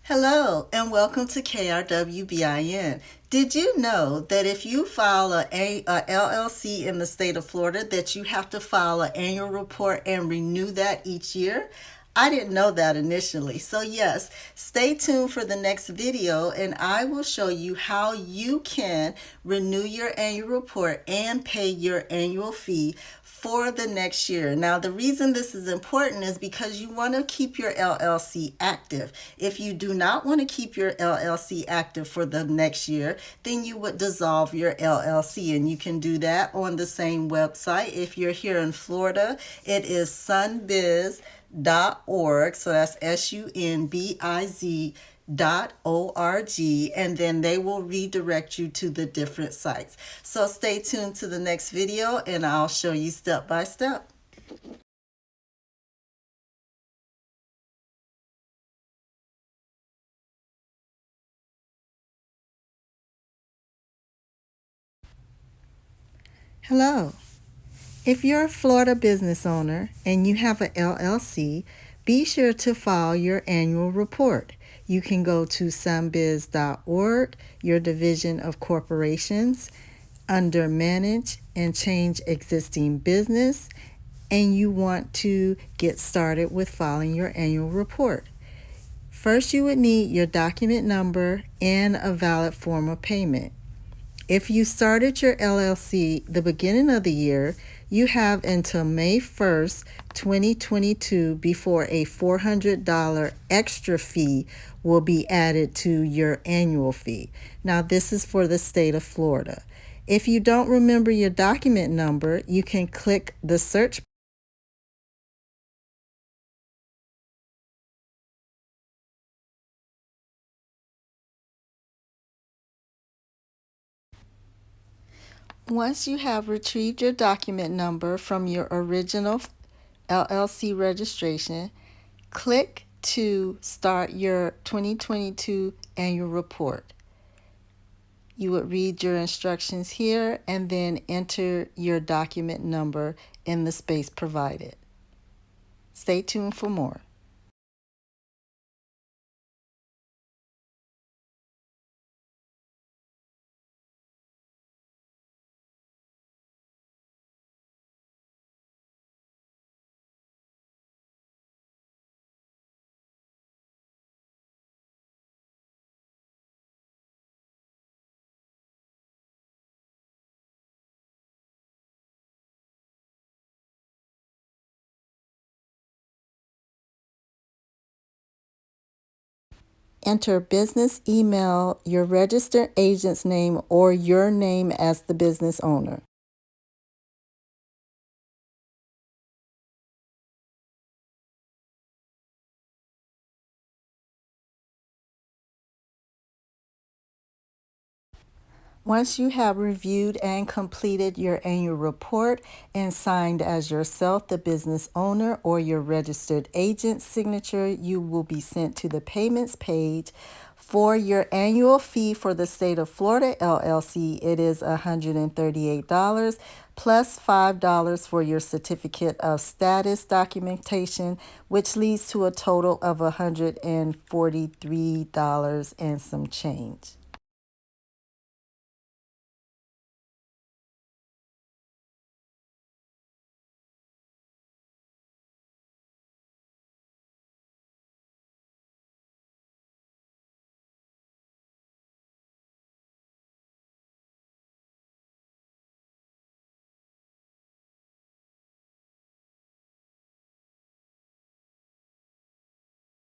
Hello and welcome to KRWBIN. Did you know that if you file a LLC in the state of Florida that you have to file an annual report and renew that each year? I didn't know that initially. So yes, stay tuned for the next video and I will show you how you can renew your annual report and pay your annual fee for the next year. Now, the reason this is important is because you want to keep your LLC active. If you do not want to keep your LLC active for the next year, then you would dissolve your LLC, and you can do that on the same website. If you're here in Florida, it is sunbiz.org. So that's sunbiz.org, and then they will redirect you to the different sites. So stay tuned to the next video and I'll show you step by step. Hello. If you're a Florida business owner and you have an LLC, be sure to file your annual report. You can go to sunbiz.org, your division of corporations, under Manage and Change Existing Business, and you want to get started with filing your annual report. First, you would need your document number and a valid form of payment. If you started your LLC the beginning of the year, you have until May 1st, 2022 before a $400 extra fee will be added to your annual fee. Now, this is for the state of Florida. If you don't remember your document number, you can click the search. Once you have retrieved your document number from your original LLC registration, click to start your 2022 annual report. You would read your instructions here and then enter your document number in the space provided. Stay tuned for more. Enter business email, your registered agent's name, or your name as the business owner. Once you have reviewed and completed your annual report and signed as yourself the business owner or your registered agent's signature, you will be sent to the payments page. For your annual fee for the state of Florida LLC, it is $138 plus $5 for your certificate of status documentation, which leads to a total of $143 and some change.